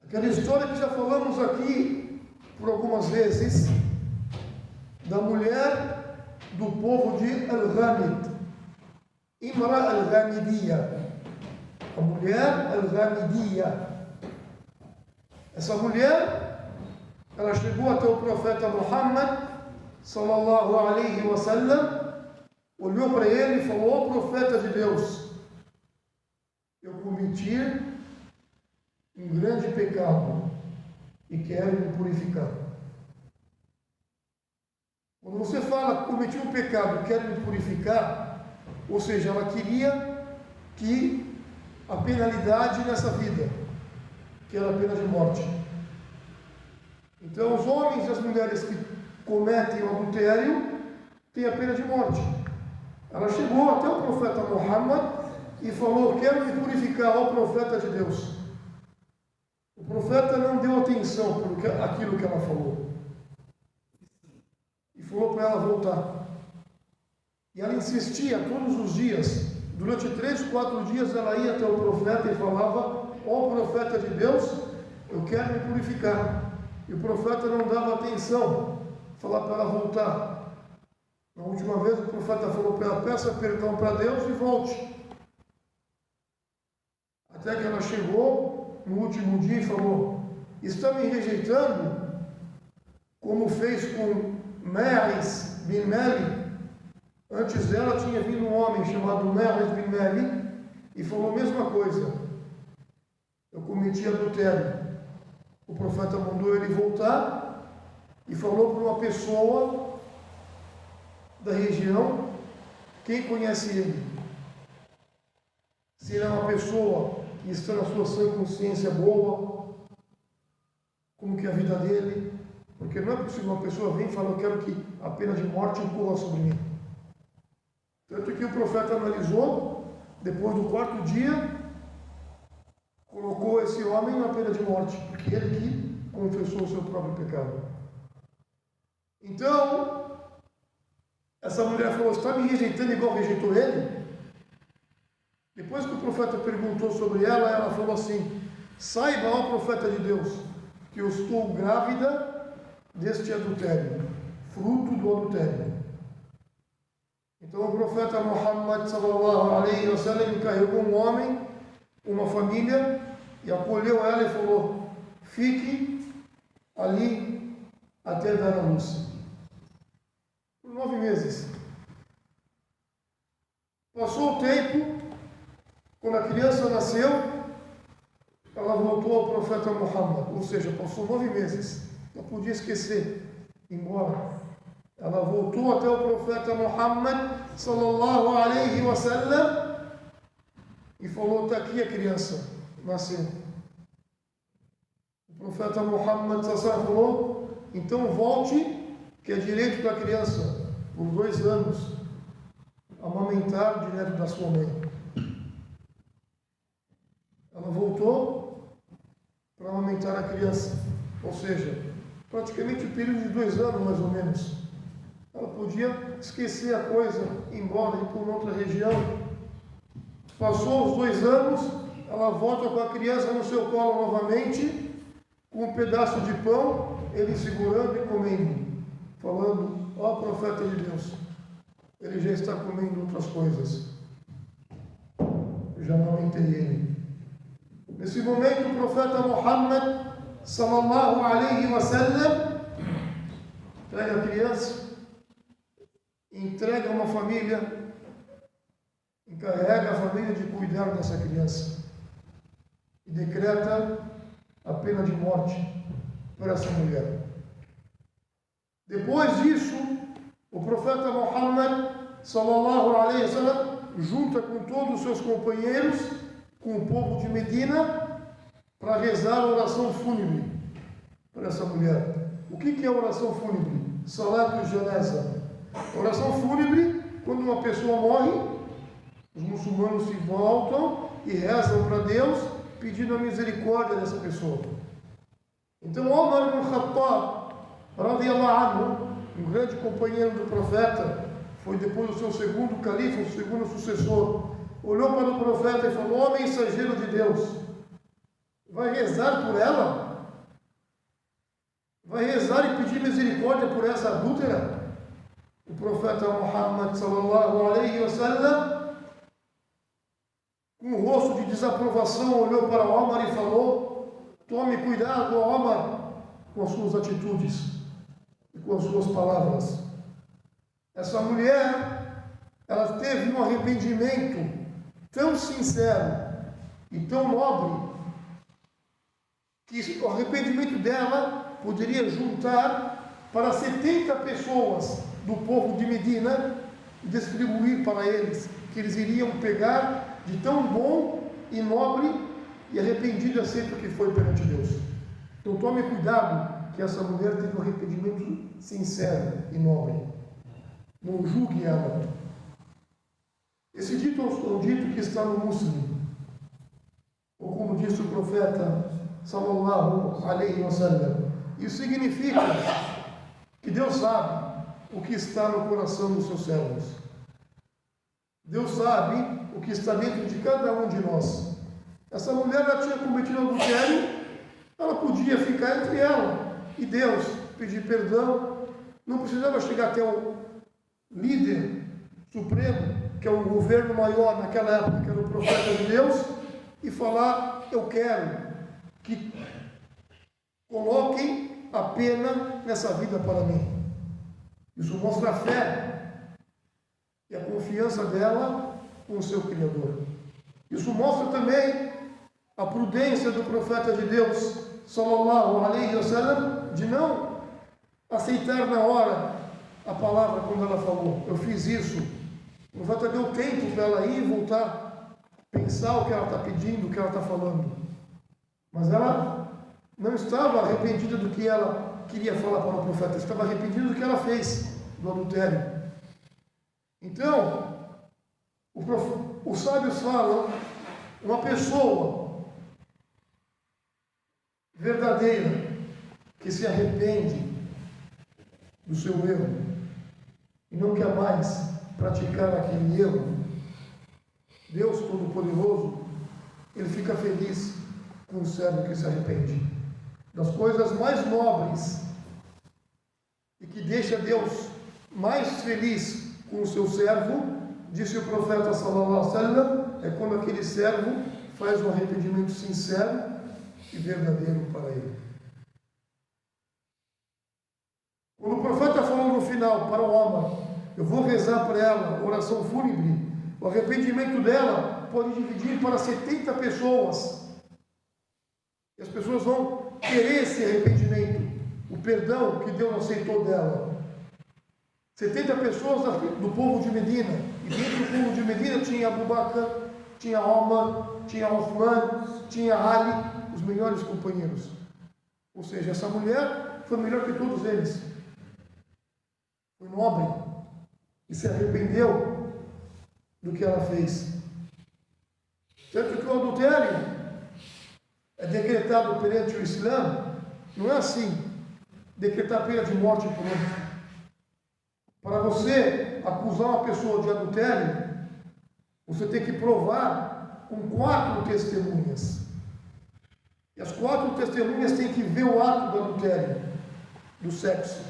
Aquela história que já falamos aqui por algumas vezes, da mulher do povo de Al-Ghamid, Imra Al-Ghamidiyya, a mulher Al-Ghamidiyya. Essa mulher, ela chegou até o profeta Muhammad sallallahu alaihi wasallam, olhou para ele e falou: ó profeta de Deus, eu cometi um grande pecado e quero me purificar. Quando você fala cometi um pecado e quero me purificar, ou seja, ela queria que a penalidade nessa vida, que era a pena de morte. Então os homens e as mulheres que cometem o adultério têm a pena de morte. Ela chegou até o profeta Muhammad e falou: quero me purificar, ó profeta de Deus. O profeta não deu atenção por aquilo que ela falou e falou para ela voltar. E ela insistia todos os dias. Durante 3, 4 dias ela ia até o profeta e falava: ó profeta de Deus, eu quero me purificar. E o profeta não dava atenção, falava para ela voltar. Na última vez o profeta falou para ela: peça perdão para Deus e volte. Até que ela chegou no último dia e falou: está me rejeitando, como fez com Ma'iz bin Malik. Antes dela tinha vindo um homem chamado Ma'iz bin Malik e falou a mesma coisa: eu cometi adultério. O profeta mandou ele voltar e falou para uma pessoa da região: quem conhece ele? Se ele é uma pessoa que está na sua sã consciência boa, como que é a vida dele? Porque não é possível uma pessoa vir e falar: eu quero que a pena de morte incorra sobre mim. Tanto que o profeta analisou, depois do 4º dia, colocou esse homem na pena de morte, porque ele que confessou o seu próprio pecado. Então, essa mulher falou: está me rejeitando igual rejeitou ele? Depois que o profeta perguntou sobre ela, ela falou assim: saiba, ó profeta de Deus, que eu estou grávida deste adultério, fruto do adultério. Então o profeta Muhammad sallallahu alaihi wasallam encarregou um homem, uma família, e acolheu ela e falou: fique ali até dar a luz. Por 9 meses. Passou o tempo. Quando a criança nasceu, ela voltou ao profeta Muhammad, ou seja, passou 9 meses. Não podia esquecer, embora. Ela voltou até o profeta Muhammad sallallahu alaihi wasallam e falou: está aqui a criança, nasceu. O profeta Muhammad sallallahu alaihi wasallam falou: então volte, que é direito da criança, por 2 anos, amamentar direto da sua mãe. Ela voltou para amamentar a criança, ou seja, praticamente o período de 2 anos mais ou menos. Ela podia esquecer a coisa, ir embora, ir para outra região. Passou os 2 anos, ela volta com a criança no seu colo novamente, com um pedaço de pão, ele segurando e comendo, falando: ó profeta de Deus, ele já está comendo outras coisas, eu já amamentei ele. Nesse momento, o profeta Muhammad sallallahu alaihi wasallam pega a criança, entrega uma família, encarrega a família de cuidar dessa criança e decreta a pena de morte para essa mulher. Depois disso, o profeta Muhammad sallallahu alaihi wasallam junta com todos os seus companheiros, com o povo de Medina, para rezar a oração fúnebre para essa mulher. O que é a oração fúnebre? Salatu Janaza. Oração fúnebre, quando uma pessoa morre, os muçulmanos se voltam e rezam para Deus, pedindo a misericórdia dessa pessoa. Então Omar ibn Khattab, radiyallahu anhu, um grande companheiro do profeta, foi depois o seu segundo califa, o segundo sucessor, olhou para o profeta e falou: ó mensageiro de Deus, vai rezar por ela? Vai rezar e pedir misericórdia por essa adúltera? O profeta Muhammad sallallahu alaihi wasallam, com o rosto de desaprovação, olhou para Omar e falou: tome cuidado, Omar, com as suas atitudes e com as suas palavras. Essa mulher, ela teve um arrependimento tão sincero e tão nobre, que o arrependimento dela poderia juntar para 70 pessoas do povo de Medina e distribuir para eles, que eles iriam pegar de tão bom e nobre e arrependido aceito que foi perante Deus. Então tome cuidado, que essa mulher teve um arrependimento sincero e nobre. Não julgue ela. Esse dito é um dito que está no Muslim, ou como disse o profeta sallallahu alaihi wasallam. Isso significa que Deus sabe o que está no coração dos seus servos. Deus sabe o que está dentro de cada um de nós. Essa mulher, ela tinha cometido adultério, ela podia ficar entre ela e Deus, pedir perdão, não precisava chegar até o líder supremo, que é o governo maior naquela época, que era o profeta de Deus, e falar: eu quero que coloquem a pena nessa vida para mim. Isso mostra a fé e a confiança dela com o seu Criador. Isso mostra também a prudência do profeta de Deus, sallallahu alaihi wasallam, de não aceitar na hora a palavra quando ela falou: eu fiz isso. O profeta deu tempo para ela ir e voltar, pensar o que ela está pedindo, o que ela está falando. Mas ela não estava arrependida do que ela queria falar para o profeta, estava arrependida do que ela fez, do adultério. Então, os sábios falam: uma pessoa verdadeira que se arrepende do seu erro e não quer mais praticar aquele erro, Deus Todo-Poderoso, ele fica feliz com o servo que se arrepende. Das coisas mais nobres e que deixa Deus mais feliz com o seu servo, disse o profeta sallallahu alaihi wasallam, é quando aquele servo faz um arrependimento sincero e verdadeiro para ele. Quando o profeta falou no final para o Omar: eu vou rezar para ela, oração fúnebre, o arrependimento dela pode dividir para 70 pessoas. E as pessoas vão querer esse arrependimento, o perdão que Deus aceitou dela. 70 pessoas do povo de Medina. E dentro do povo de Medina tinha Abu Bakr, tinha Omar, tinha Uthman, tinha Ali, os melhores companheiros. Ou seja, essa mulher foi melhor que todos eles. Foi nobre e se arrependeu do que ela fez. Tanto que o adultério é decretado perante o Islã, não é assim, decretar pena de morte por outro. Para você acusar uma pessoa de adultério, você tem que provar com 4 testemunhas. E as 4 testemunhas têm que ver o ato do adultério, do sexo.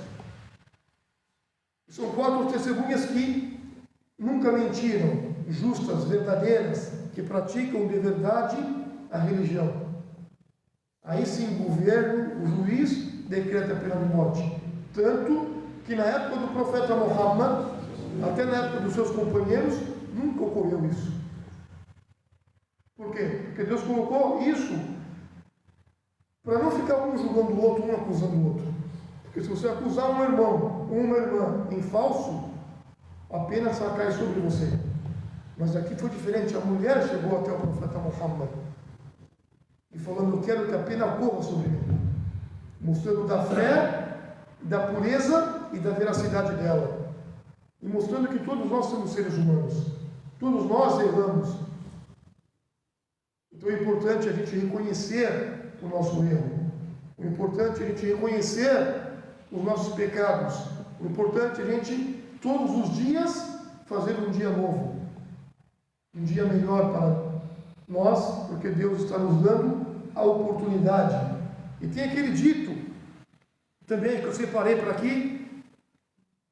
São 4 testemunhas que nunca mentiram, justas, verdadeiras, que praticam de verdade a religião. Aí sim o governo, o juiz, decreta a pena de morte. Tanto que na época do profeta Muhammad, até na época dos seus companheiros, nunca ocorreu isso. Por quê? Porque Deus colocou isso para não ficar um julgando o outro, um acusando o outro. Porque se você acusar um irmão ou uma irmã em falso, a pena só cai sobre você. Mas aqui foi diferente. A mulher chegou até o profeta Muhammad e falando: eu quero que a pena corra sobre mim, mostrando da fé, da pureza e da veracidade dela, e mostrando que todos nós somos seres humanos, todos nós erramos. Então é importante a gente reconhecer o nosso erro, o importante é a gente reconhecer os nossos pecados, o importante é a gente todos os dias fazer um dia novo, um dia melhor para nós, porque Deus está nos dando a oportunidade. E tem aquele dito também que eu separei para aqui,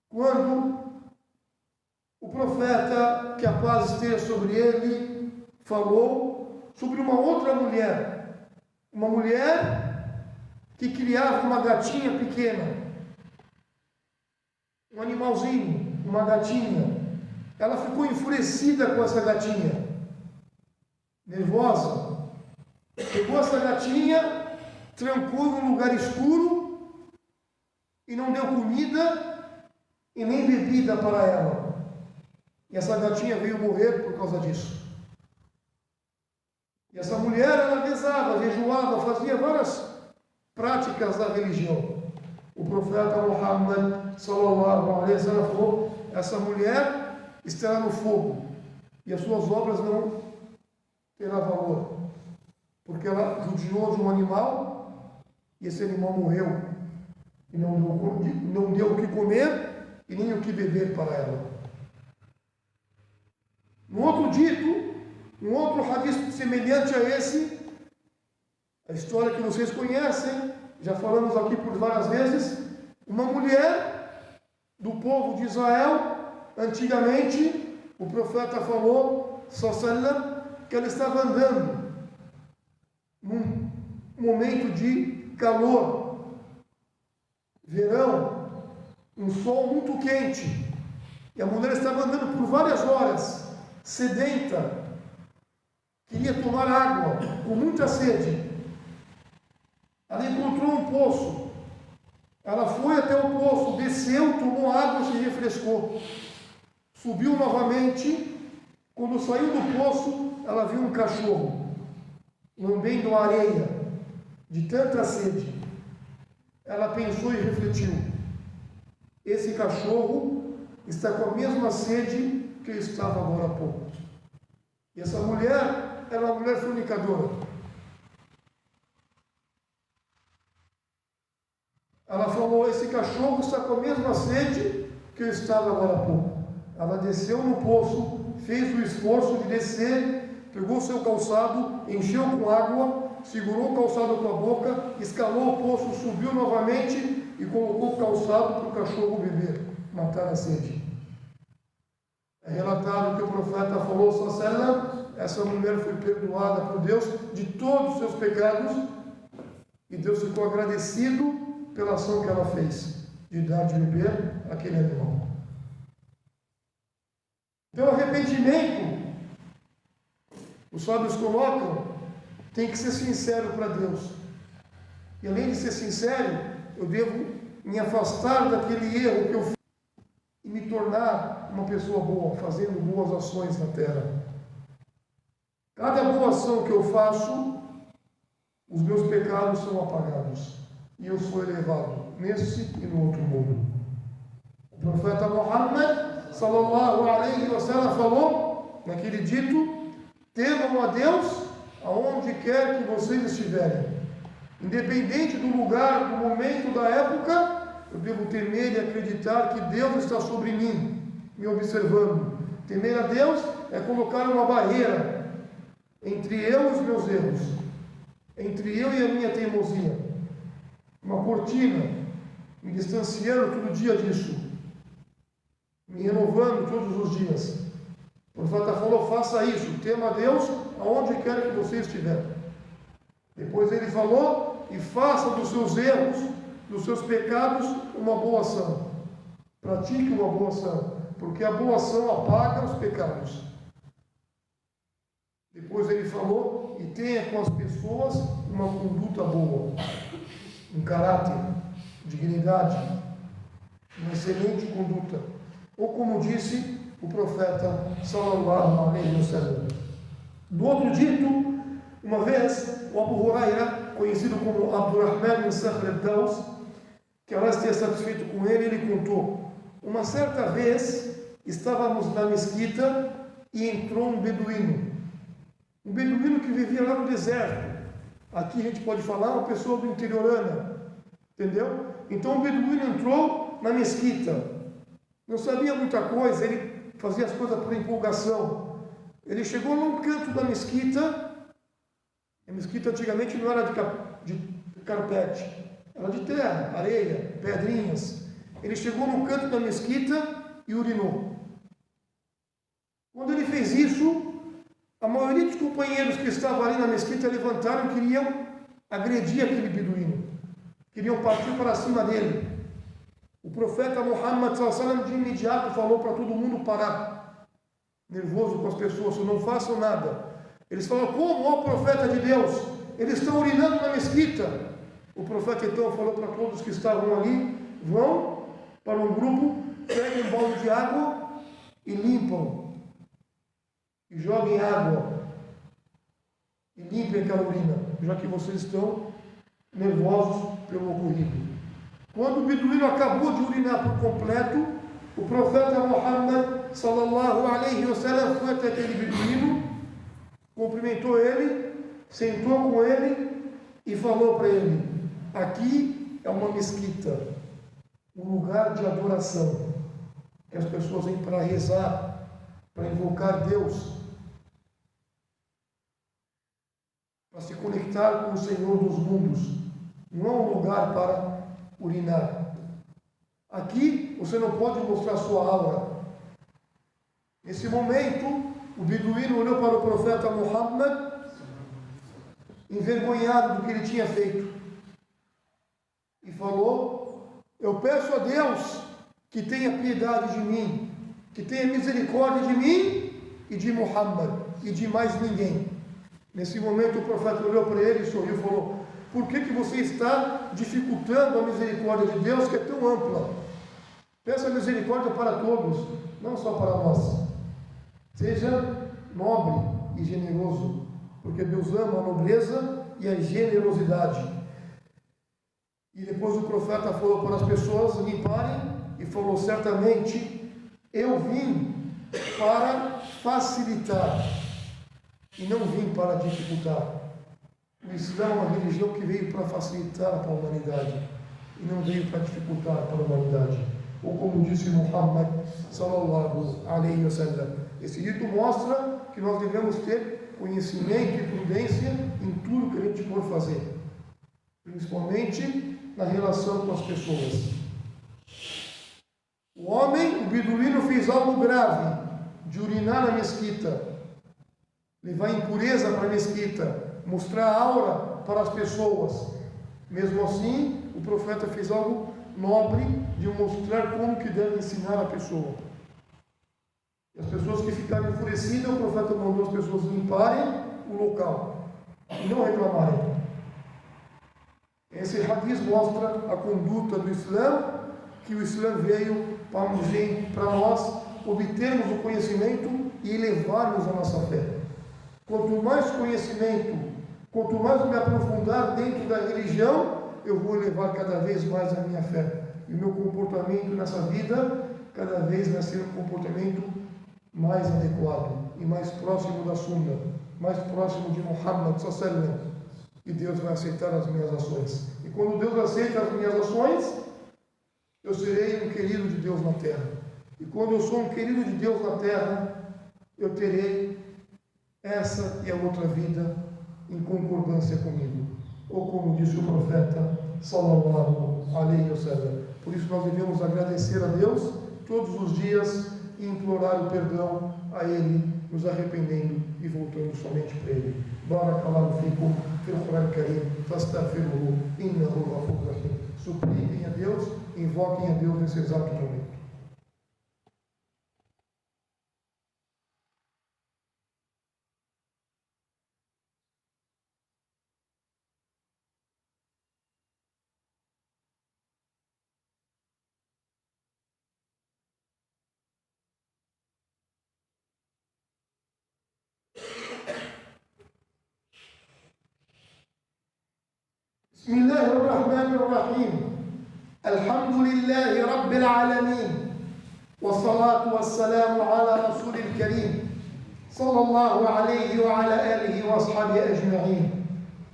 quando o profeta, que a paz esteja sobre ele, falou sobre uma outra mulher, uma mulher que criava uma gatinha pequena, um animalzinho, uma gatinha. Ela ficou enfurecida com essa gatinha, nervosa. Pegou essa gatinha, trancou em um lugar escuro e não deu comida e nem bebida para ela. E essa gatinha veio morrer por causa disso. E essa mulher, ela rezava, jejuava, fazia várias práticas da religião. O profeta Muhammad sallallahu alaihi wasallam falou: essa mulher estará no fogo e as suas obras não terá valor, porque ela judiou de um animal e esse animal morreu e não deu o que comer e nem o que beber para ela. No outro dito, um outro hadith semelhante a esse, a história que vocês conhecem, já falamos aqui por várias vezes, uma mulher do povo de Israel, antigamente, o profeta falou, sallallahu, que ela estava andando num momento de calor, verão, um sol muito quente, e a mulher estava andando por várias horas, sedenta, queria tomar água, com muita sede. Ela encontrou um poço, ela foi até o poço, desceu, tomou água e se refrescou. Subiu novamente, quando saiu do poço, ela viu um cachorro, lambendo a areia, de tanta sede. Ela pensou e refletiu: esse cachorro está com a mesma sede que eu estava agora há pouco. E essa mulher era uma mulher fornicadora. Ela falou: esse cachorro está com a mesma sede que eu estava agora há pouco. Ela desceu no poço, fez o esforço de descer, pegou seu calçado, encheu com água, segurou o calçado com a boca, escalou o poço, subiu novamente e colocou o calçado para o cachorro beber, matar a sede. É relatado que o profeta falou, sallallahu, essa mulher foi perdoada por Deus de todos os seus pecados e Deus ficou agradecido pela ação que ela fez, de dar de beber aquele animal. Então, arrependimento, os sábios colocam, tem que ser sincero para Deus. E além de ser sincero, eu devo me afastar daquele erro que eu fiz e me tornar uma pessoa boa, fazendo boas ações na terra. Cada boa ação que eu faço, os meus pecados são apagados e eu sou elevado nesse e no outro mundo. O profeta Muhammad sallallahu alaihi wasallam falou naquele dito: temam a Deus aonde quer que vocês estiverem, independente do lugar, do momento, da época. Eu devo temer e acreditar que Deus está sobre mim, me observando. Temer a Deus é colocar uma barreira entre eu e os meus erros, entre eu e a minha teimosia, uma cortina, me distanciando todo dia disso, me renovando todos os dias. O profeta falou: faça isso, tema a Deus aonde quer que você estiver. Depois ele falou: e faça dos seus erros, dos seus pecados, uma boa ação. Pratique uma boa ação, porque a boa ação apaga os pecados. Depois ele falou: e tenha com as pessoas uma conduta boa, um caráter, dignidade, uma excelente conduta. Ou como disse o profeta sallallahu alaihi wasallam. Do outro dito, uma vez, o Abu Huraira, conhecido como Abdurrahman bin Sakhr al-Daws, que Allah esteja satisfeito com ele contou: uma certa vez estávamos na mesquita e entrou um beduíno que vivia lá no deserto. Aqui a gente pode falar uma pessoa do interiorana, entendeu? Então o beduíno entrou na mesquita, não sabia muita coisa, ele fazia as coisas por empolgação. Ele chegou num canto da mesquita, mesquita antigamente não era de carpete, era de terra, areia, pedrinhas. Ele chegou no canto da mesquita e urinou. Quando ele fez isso, a maioria dos companheiros que estavam ali na mesquita levantaram e queriam agredir aquele beduíno. Queriam partir para cima dele. O profeta Muhammad sallallahu alaihi wasallam de imediato falou para todo mundo parar. Nervoso com as pessoas, não façam nada. Eles falaram, como, ó profeta de Deus? Eles estão urinando na mesquita. O profeta então falou para todos que estavam ali, vão para um grupo, peguem um balde de água e limpam. E joguem água. E limpem aquela urina, já que vocês estão nervosos pelo ocorrido. Quando o beduíno acabou de urinar por completo, o profeta Muhammad sallallahu alaihi wasallam foi até aquele beduíno, cumprimentou ele, sentou com ele e falou para ele: aqui é uma mesquita, um lugar de adoração, que as pessoas vêm para rezar, para invocar Deus, para se conectar com o Senhor dos mundos. Não é um lugar para urinar. Aqui você não pode mostrar sua aura. Nesse momento, o beduíno olhou para o profeta Muhammad, envergonhado do que ele tinha feito, e falou: eu peço a Deus que tenha piedade de mim, que tenha misericórdia de mim e de Muhammad e de mais ninguém. Nesse momento o profeta olhou para ele e sorriu e falou: por que você está dificultando a misericórdia de Deus, que é tão ampla? Peça misericórdia para todos, não só para nós. Seja nobre e generoso, porque Deus ama a nobreza e a generosidade. E depois o profeta falou para as pessoas limparem e falou: certamente eu vim para facilitar e não vim para dificultar. O Islã é uma religião que veio para facilitar para a humanidade e não veio para dificultar para a humanidade. Ou como disse Muhammad sallallahu alaihi wasallam, esse rito mostra que nós devemos ter conhecimento e prudência em tudo que a gente for fazer, principalmente na relação com as pessoas. O homem, o beduíno, fez algo grave de urinar na mesquita, levar impureza para a mesquita, mostrar a aura para as pessoas. Mesmo assim, o profeta fez algo nobre de mostrar como que deve ensinar a pessoa. E as pessoas que ficaram enfurecidas, o profeta mandou as pessoas limparem o local e não reclamarem. Esse hadith mostra a conduta do Islã, que o Islã veio para nós obtermos o conhecimento e elevarmos a nossa fé. Quanto mais conhecimento, quanto mais eu me aprofundar dentro da religião, eu vou elevar cada vez mais a minha fé. E o meu comportamento nessa vida, cada vez vai ser um comportamento mais adequado e mais próximo da Sunna, mais próximo de Muhammad sallallahu alaihi wasallam. E Deus vai aceitar as minhas ações. E quando Deus aceita as minhas ações, eu serei um querido de Deus na terra. E quando eu sou um querido de Deus na terra, eu terei essa e a outra vida em concordância comigo. Ou como disse o profeta sallallahu alaihi wasallam. Por isso nós devemos agradecer a Deus todos os dias e implorar o perdão a Ele, nos arrependendo e voltando somente para Ele. Barakallahu fikum fil Quran Karim, fastaghfiruhu innahu ghafurur rahim. Supliquem a Deus, invoquem a Deus nesse exato momento. بسم الله الرحمن الرحيم الحمد لله رب العالمين والصلاة والسلام على رسول الكريم صلى الله عليه وعلى آله وأصحابه أجمعين.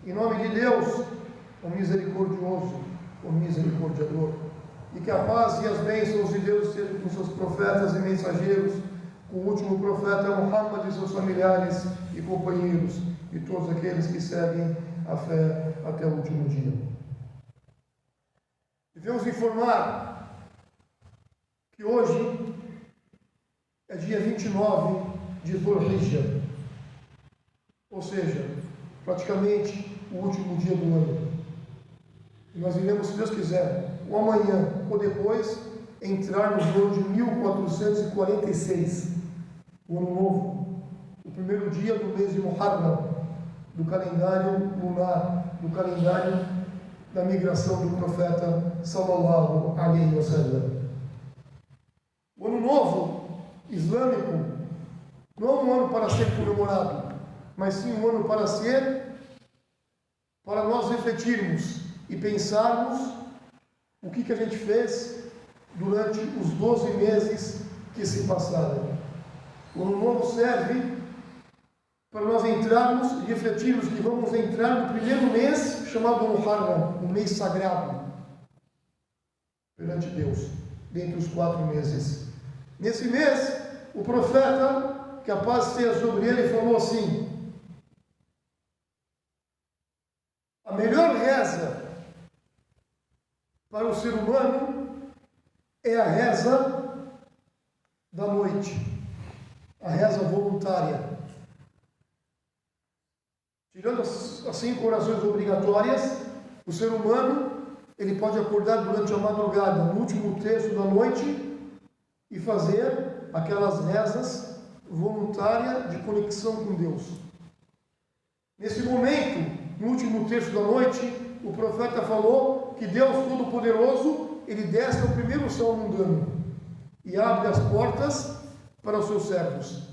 Em nome de Deus, o misericordioso, o misericordiador, e que a paz e as bênçãos de Deus sejam com seus profetas e mensageiros, com o último profeta Muhammad e seus familiares e companheiros, e todos aqueles que seguem a fé até o último dia. Devemos informar que hoje é dia 29 de Dhul-Hijjah, ou seja, praticamente o último dia do ano. E nós iremos, se Deus quiser, ou amanhã ou depois, entrar no ano de 1446, o ano novo, o primeiro dia do mês de Muharram, do calendário lunar, do calendário da migração do profeta sallallahu alaihi wasallam. O ano novo islâmico não é um ano para ser comemorado, mas sim um ano para nós refletirmos e pensarmos o que a gente fez durante os 12 meses que se passaram. O ano novo serve para nós entrarmos e refletirmos que vamos entrar no primeiro mês chamado Muharram, um mês sagrado perante Deus, dentre os 4 meses. Nesse mês, o profeta, que a paz seja sobre ele, falou assim: a melhor reza para o ser humano é a reza da noite, a reza voluntária. Tirando as 5 orações obrigatórias, o ser humano ele pode acordar durante a madrugada, no último terço da noite, e fazer aquelas rezas voluntárias de conexão com Deus. Nesse momento, no último terço da noite, o profeta falou que Deus Todo-Poderoso, ele desce ao primeiro céu mundano e abre as portas para os seus servos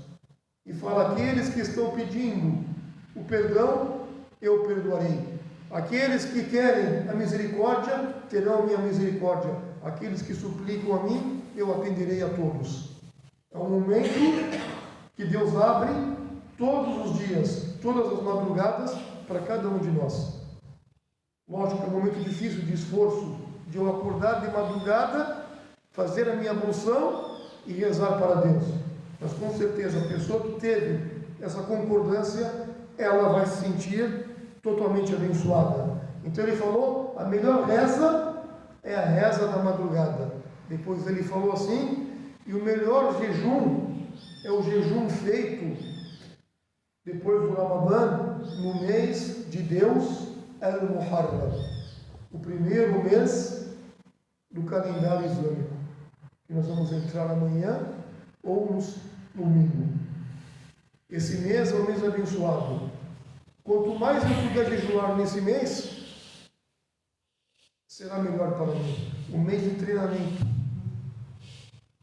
e fala: aqueles que estão pedindo o perdão, eu perdoarei. Aqueles que querem a misericórdia, terão a minha misericórdia. Aqueles que suplicam a mim, eu atenderei a todos. É um momento que Deus abre todos os dias, todas as madrugadas, para cada um de nós. Lógico que é um momento difícil, de esforço, de eu acordar de madrugada, fazer a minha ablução e rezar para Deus. Mas com certeza a pessoa que teve essa concordância, ela vai se sentir totalmente abençoada. Então ele falou: a melhor reza é a reza da madrugada. Depois ele falou assim: e o melhor jejum é o jejum feito depois do Ramadã, no mês de Deus, Al-Muharram, o primeiro mês do calendário islâmico, que nós vamos entrar amanhã ou no domingo. Esse mês é um mês abençoado. Quanto mais eu puder jejuar nesse mês, será melhor para mim. Um mês de treinamento.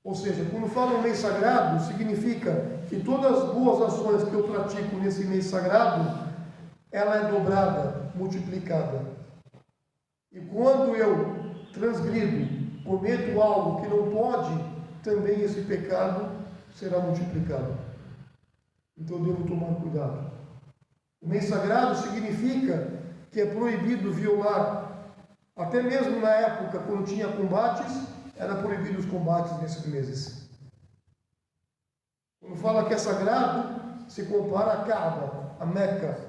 Ou seja, quando falo um mês sagrado, significa que todas as boas ações que eu pratico nesse mês sagrado, ela é dobrada, multiplicada. E quando eu transgrido, cometo algo que não pode, também esse pecado será multiplicado. Então eu devo tomar cuidado. O mês sagrado significa que é proibido violar, até mesmo na época quando tinha combates, era proibido os combates nesses meses. Quando fala que é sagrado, se compara a Kaaba, a Meca,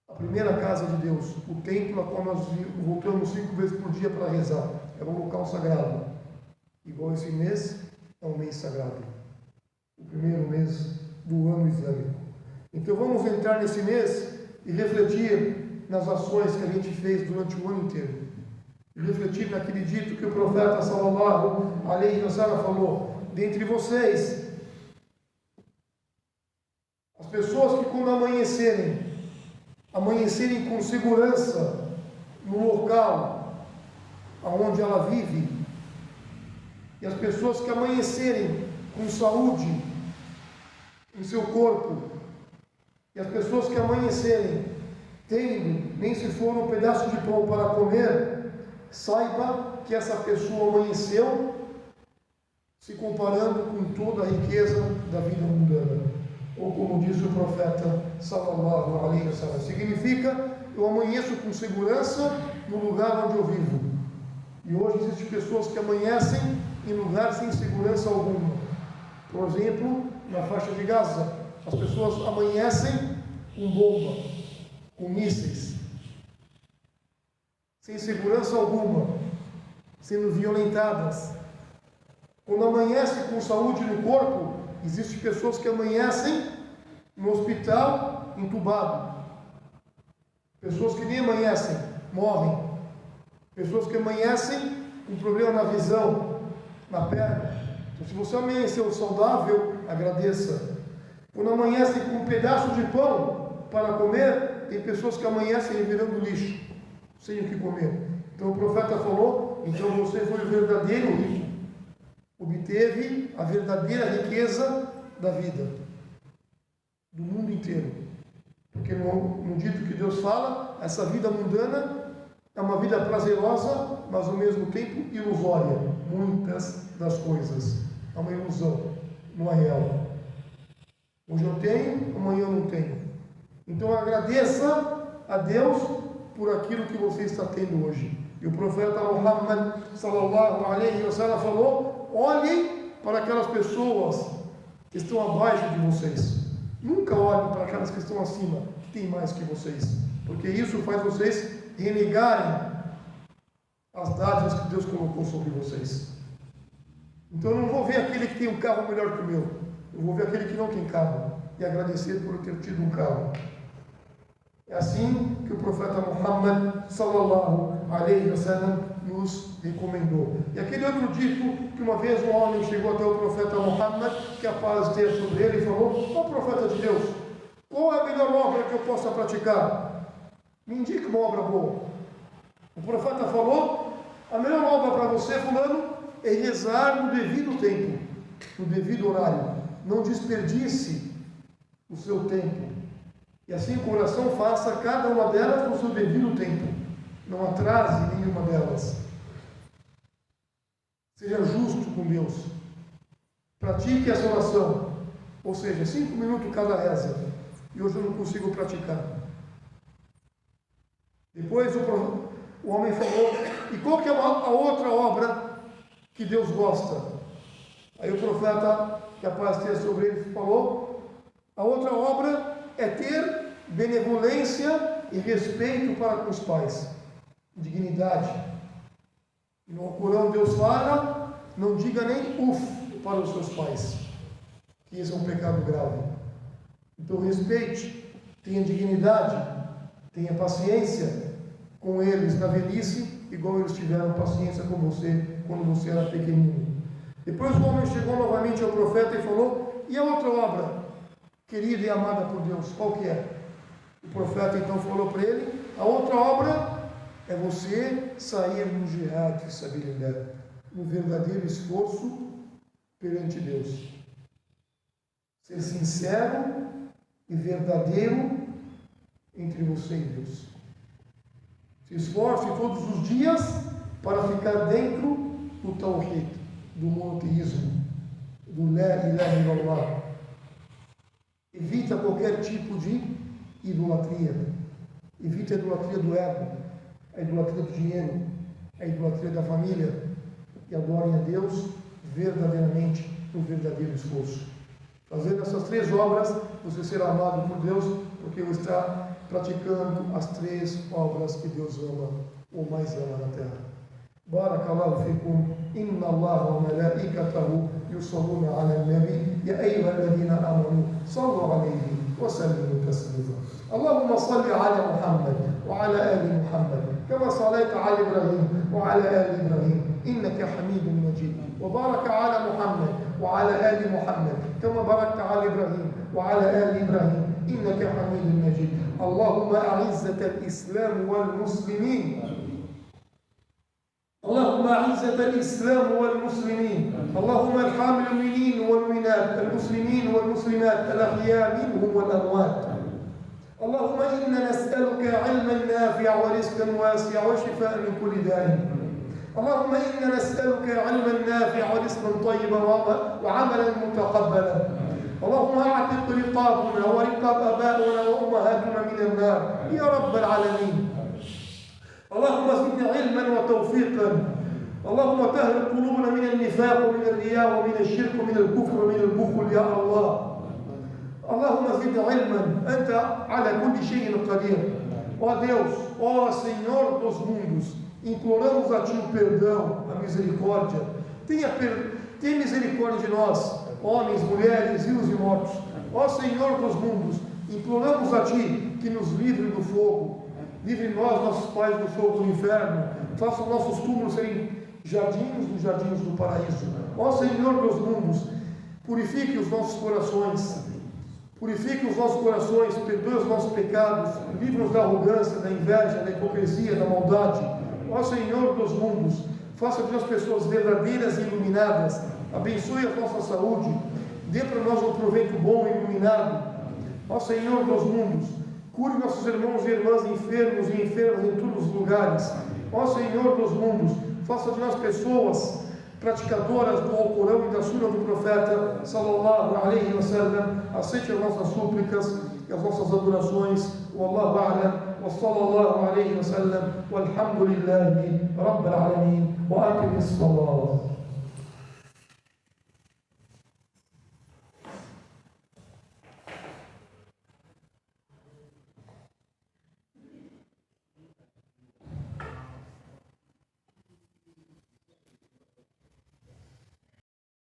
a primeira casa de Deus, o templo a qual nós voltamos 5 vezes por dia para rezar. É um local sagrado. Igual esse mês é um mês sagrado, o primeiro mês do ano islâmico. Então vamos entrar nesse mês e refletir nas ações que a gente fez durante o ano inteiro. E refletir naquele dito que o profeta sallallahu alaihi wasallam falou: dentre vocês, as pessoas que quando amanhecerem com segurança no local onde ela vive, e as pessoas que amanhecerem com saúde em seu corpo, e as pessoas que amanhecerem tendo, nem se for um pedaço de pão para comer, saiba que essa pessoa amanheceu se comparando com toda a riqueza da vida mundana. Ou como disse o profeta sallallahu alaihi wasallam, significa: eu amanheço com segurança no lugar onde eu vivo. E hoje existem pessoas que amanhecem em lugar sem segurança alguma. Por exemplo, na faixa de Gaza, as pessoas amanhecem com bomba, com mísseis, sem segurança alguma, sendo violentadas. Quando amanhece com saúde no corpo, existem pessoas que amanhecem no hospital entubado. Pessoas que nem amanhecem, morrem. Pessoas que amanhecem com problema na visão, na perna. Então, se você amanheceu saudável, agradeça. Quando amanhece com um pedaço de pão para comer, tem pessoas que amanhecem virando lixo, sem o que comer. Então o profeta falou, então você foi o verdadeiro rico, obteve a verdadeira riqueza da vida, do mundo inteiro. Porque no dito que Deus fala, essa vida mundana é uma vida prazerosa, mas ao mesmo tempo ilusória. Muitas das coisas é uma ilusão, não é real. Hoje eu tenho, amanhã eu não tenho. Então agradeça a Deus por aquilo que você está tendo hoje. E o profeta Muhammad sallallahu alaihi wasallam falou: olhem para aquelas pessoas que estão abaixo de vocês. Nunca olhem para aquelas que estão acima, que têm mais que vocês. Porque isso faz vocês renegarem as dádivas que Deus colocou sobre vocês. Então eu não vou ver aquele que tem um carro melhor que o meu. Eu vou ver aquele que não tem carro e agradecer por ter tido um carro. É assim que o profeta Muhammad sallallahu alaihi wasallam nos recomendou. E aquele outro dito, que uma vez um homem chegou até o profeta Muhammad, que a paz esteja sobre ele, e falou: ó profeta de Deus, qual é a melhor obra que eu possa praticar? Me indique uma obra boa. O profeta falou: a melhor obra para você, fulano, é rezar no devido tempo, no devido horário. Não desperdice o seu tempo. E assim o coração faça cada uma delas no seu devido tempo. Não atrase nenhuma delas. Seja justo com Deus. Pratique essa oração. Ou seja, 5 minutos cada reza. E hoje eu não consigo praticar. Depois o homem falou: e qual que é a outra obra que Deus gosta? Aí o profeta, que a paz esteja sobre ele, falou: a outra obra é ter benevolência e respeito para com os pais, dignidade. No Corão Deus fala: não diga nem uf para os seus pais, que isso é um pecado grave. Então respeite, tenha dignidade, tenha paciência com eles na velhice, igual eles tiveram paciência com você quando você era pequenino. Depois o homem chegou novamente ao profeta e falou: e a outra obra, querida e amada por Deus, qual que é? O profeta então falou para ele: a outra obra é você sair no jihad fi sabilillah, no verdadeiro esforço perante Deus. Ser sincero e verdadeiro entre você e Deus. Se esforce todos os dias para ficar dentro do tawhid, do monoteísmo, do la ilaha illallah. Evita qualquer tipo de idolatria. Evita a idolatria do ego, a idolatria do dinheiro, a idolatria da família, e adorem a Deus verdadeiramente no verdadeiro esforço. Fazendo essas 3 obras, você será amado por Deus, porque você está praticando as 3 obras que Deus ama, ou mais ama na terra. Barakallahu fikum, inna Allah wa malaikatahu yusalluna ala nabi, ya ayyuha alladhina amanu, sallu alayhi wa sallimu taslima. Allahumma salli ala Muhammad wa ala ali Muhammad, kama sallaita ala Ibrahim wa ala ali Ibrahim, innaka hamidun majid. وبارك على محمد وعلى آل محمد كما باركت على إبراهيم وعلى آل إبراهيم إنك حميد مجيد. اللهم أعزة الإسلام والمسلمين، اللهم أعزة الإسلام والمسلمين، اللهم ارحم المؤمنين والمؤمنات، المسلمين والمسلمات، الأحياء منهم والأموات. اللهم إنا نسألك علما نافعا ورزقا واسعا وشفاء من كل داء. اللهم إنا نسألك علما نافعا ورزقا طيبا وعملا متقبلا. اللهم أعتق رقابنا ورقاب آبائنا وأمهاتنا من النار يا رب العالمين. اللهم زدنا علما وتوفيقا. اللهم طهر قلوبنا من النفاق ومن الرياء ومن الشرك ومن الكفر ومن البخل يا الله. Allahumma zidna ilman, anta ala kulli shay'in qadir. Ó Deus, ó Senhor dos mundos, imploramos a Ti o perdão, a misericórdia. Tenha misericórdia de nós, homens, mulheres, vivos e mortos. Ó Senhor dos mundos, imploramos a Ti que nos livre do fogo. Livre nós, nossos pais, do fogo do inferno. Faça os nossos túmulos serem jardins dos jardins do paraíso. Ó Senhor dos mundos, purifique os nossos corações. Purifique os nossos corações, perdoe os nossos pecados, livre-nos da arrogância, da inveja, da hipocrisia, da maldade. Ó Senhor dos mundos, faça de nós pessoas verdadeiras e iluminadas. Abençoe a nossa saúde, dê para nós um proveito bom e iluminado. Ó Senhor dos mundos, cure nossos irmãos e irmãs enfermos e enfermas em todos os lugares. Ó Senhor dos mundos, faça de nós pessoas praticadoras do Alcorão e da Sura do Profeta sallallahu alaihi wa sallam. Aceite as nossas súplicas e as nossas adorações. Wallahu a'lam wa sallallahu alaihi wa sallam walhamdulillahi rabbil alamin wa aqimis salat.